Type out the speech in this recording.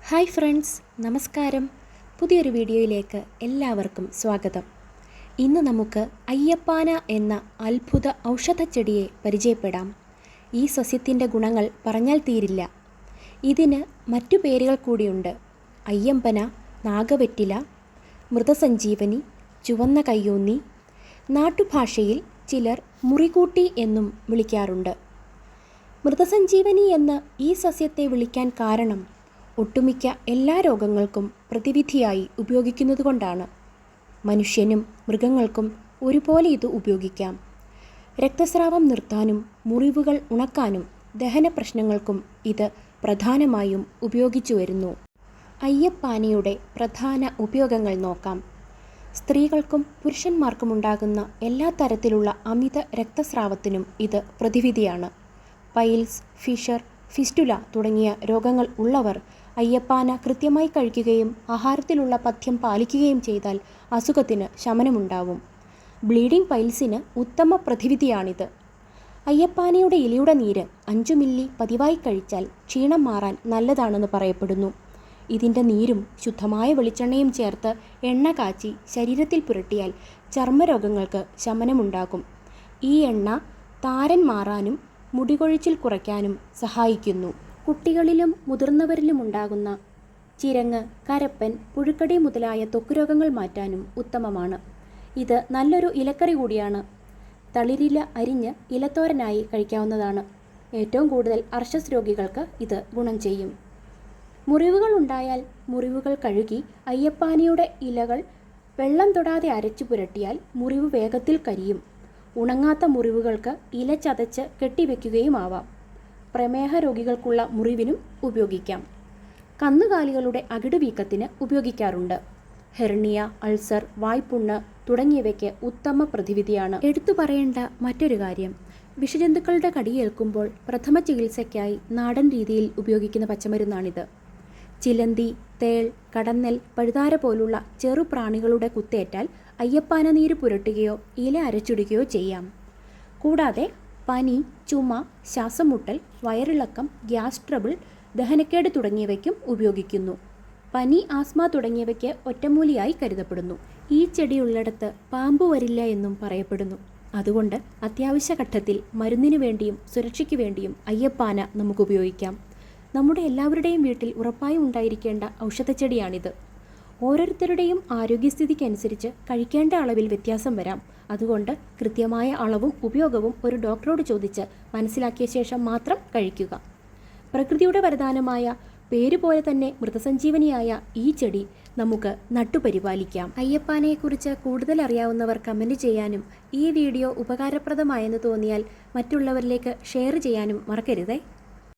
Hi friends, നമസ്കാരം. പുതിയൊരു വീഡിയോയിലേക്ക് എല്ലാവർക്കും സ്വാഗതം. ഇന്ന് നമുക്ക് അയ്യപ്പാന എന്ന അത്ഭുത ഔഷധച്ചെടിയെ പരിചയപ്പെടാം. ഈ സസ്യത്തിൻ്റെ ഗുണങ്ങൾ പറഞ്ഞാൽ തീരില്ല. ഇതിന് മറ്റു പേരുകൾ കൂടിയുണ്ട്. അയ്യമ്പന, നാഗവെറ്റില, മൃതസഞ്ജീവനി, ചുവന്ന കയ്യോന്നി. നാട്ടുഭാഷയിൽ ചിലർ മുറികൂട്ടി എന്നും വിളിക്കാറുണ്ട്. മൃതസഞ്ജീവനി എന്ന് ഈ സസ്യത്തെ വിളിക്കാൻ കാരണം ഒട്ടുമിക്ക എല്ലാ രോഗങ്ങൾക്കും പ്രതിവിധിയായി ഉപയോഗിക്കുന്നതുകൊണ്ടാണ്. മനുഷ്യനും മൃഗങ്ങൾക്കും ഒരുപോലെ ഇത് ഉപയോഗിക്കാം. രക്തസ്രാവം നിർത്താനും മുറിവുകൾ ഉണക്കാനും ദഹന പ്രശ്നങ്ങൾക്കും ഇത് പ്രധാനമായും ഉപയോഗിച്ചു വരുന്നു. അയ്യപ്പാനയുടെ പ്രധാന ഉപയോഗങ്ങൾ നോക്കാം. സ്ത്രീകൾക്കും പുരുഷന്മാർക്കും ഉണ്ടാകുന്ന എല്ലാ തരത്തിലുള്ള അമിത രക്തസ്രാവത്തിനും ഇത് പ്രതിവിധിയാണ്. പൈൽസ്, ഫിഷർ, ഫിസ്റ്റുല തുടങ്ങിയ രോഗങ്ങൾ ഉള്ളവർ അയ്യപ്പാന കൃത്യമായി കഴിക്കുകയും ആഹാരത്തിലുള്ള പഥ്യം പാലിക്കുകയും ചെയ്താൽ അസുഖത്തിന് ശമനമുണ്ടാവും. ബ്ലീഡിംഗ് പൈൽസിന് ഉത്തമ പ്രതിവിധിയാണിത്. അയ്യപ്പാനയുടെ ഇലയുടെ നീര് 5 മില്ലി പതിവായി കഴിച്ചാൽ ക്ഷീണം മാറാൻ നല്ലതാണെന്ന് പറയപ്പെടുന്നു. ഇതിൻ്റെ നീരും ശുദ്ധമായ വെളിച്ചെണ്ണയും ചേർത്ത് എണ്ണ കാച്ചി ശരീരത്തിൽ പുരട്ടിയാൽ ചർമ്മരോഗങ്ങൾക്ക് ശമനമുണ്ടാകും. ഈ എണ്ണ താരൻ മാറാനും മുടികൊഴിച്ചിൽ കുറയ്ക്കാനും സഹായിക്കുന്നു. കുട്ടികളിലും മുതിർന്നവരിലും ഉണ്ടാകുന്ന ചിരങ്ങ്, കരപ്പൻ, പുഴുക്കടി മുതലായ ത്വക്കുരോഗങ്ങൾ മാറ്റാനും ഉത്തമമാണ്. ഇത് നല്ലൊരു ഇലക്കറി കൂടിയാണ്. തളിരില അരിഞ്ഞ് ഇലത്തോരനായി കഴിക്കാവുന്നതാണ്. ഏറ്റവും കൂടുതൽ അർശസ് രോഗികൾക്ക് ഇത് ഗുണം ചെയ്യും. മുറിവുകൾ ഉണ്ടായാൽ മുറിവുകൾ കഴുകി അയ്യപ്പാനയുടെ ഇലകൾ വെള്ളം തൊടാതെ അരച്ചു പുരട്ടിയാൽ മുറിവ് വേഗത്തിൽ കരിയും. ഉണങ്ങാത്ത മുറിവുകൾക്ക് ഇല ചതച്ച് കെട്ടിവെക്കുകയുമാവാം. പ്രമേഹ രോഗികൾക്കുള്ള മുറിവിനും ഉപയോഗിക്കാം. കന്നുകാലികളുടെ അകിടുവീക്കത്തിന് ഉപയോഗിക്കാറുണ്ട്. ഹെർണിയ, അൾസർ, വായ്പുണ്ണ് തുടങ്ങിയവയ്ക്ക് ഉത്തമ പ്രതിവിധിയാണ്. എടുത്തു പറയേണ്ട മറ്റൊരു കാര്യം, വിഷജന്തുക്കളുടെ കടിയേൽക്കുമ്പോൾ പ്രഥമ ചികിത്സയ്ക്കായി നാടൻ രീതിയിൽ ഉപയോഗിക്കുന്ന പച്ചമരുന്നാണിത്. ചിലന്തി, തേൾ, കടന്നൽ, പഴുതാര പോലുള്ള ചെറുപ്രാണികളുടെ കുത്തേറ്റാൽ അയ്യപ്പാന നീര് പുരട്ടുകയോ ഇല അരച്ചിടുകയോ ചെയ്യാം. കൂടാതെ പനി, ചുമ, ശ്വാസംമുട്ടൽ, വയറിളക്കം, ഗ്യാസ് ട്രബിൾ, ദഹനക്കേട് തുടങ്ങിയവയ്ക്കും ഉപയോഗിക്കുന്നു. പനി, ആസ്മ തുടങ്ങിയവയ്ക്ക് ഒറ്റമൂലിയായി കരുതപ്പെടുന്നു. ഈ ചെടിയുള്ളിടത്ത് പാമ്പ് വരില്ല എന്നും പറയപ്പെടുന്നു. അതുകൊണ്ട് അത്യാവശ്യ ഘട്ടത്തിൽ മരുന്നിനു വേണ്ടിയും സുരക്ഷയ്ക്ക് വേണ്ടിയും അയ്യപ്പാന നമുക്ക് ഉപയോഗിക്കാം. നമ്മുടെ എല്ലാവരുടെയും വീട്ടിൽ ഉറപ്പായും ഉണ്ടായിരിക്കേണ്ട ഔഷധച്ചെടിയാണിത്. ഓരോരുത്തരുടെയും ആരോഗ്യസ്ഥിതിക്കനുസരിച്ച് കഴിക്കേണ്ട അളവിൽ വ്യത്യാസം വരാം. അതുകൊണ്ട് കൃത്യമായ അളവും ഉപയോഗവും ഒരു ഡോക്ടറോട് ചോദിച്ച് മനസ്സിലാക്കിയ ശേഷം മാത്രം കഴിക്കുക. പ്രകൃതിയുടെ വരദാനമായ പേരുപോലെ തന്നെ മൃതസഞ്ജീവനിയായ ഈ ചെടി നമുക്ക് നട്ടുപരിപാലിക്കാം. അയ്യപ്പാനയെക്കുറിച്ച് കൂടുതൽ അറിയാവുന്നവർ കമൻറ്റ് ചെയ്യാനും ഈ വീഡിയോ ഉപകാരപ്രദമായെന്ന് തോന്നിയാൽ മറ്റുള്ളവരിലേക്ക് ഷെയർ ചെയ്യാനും മറക്കരുതേ.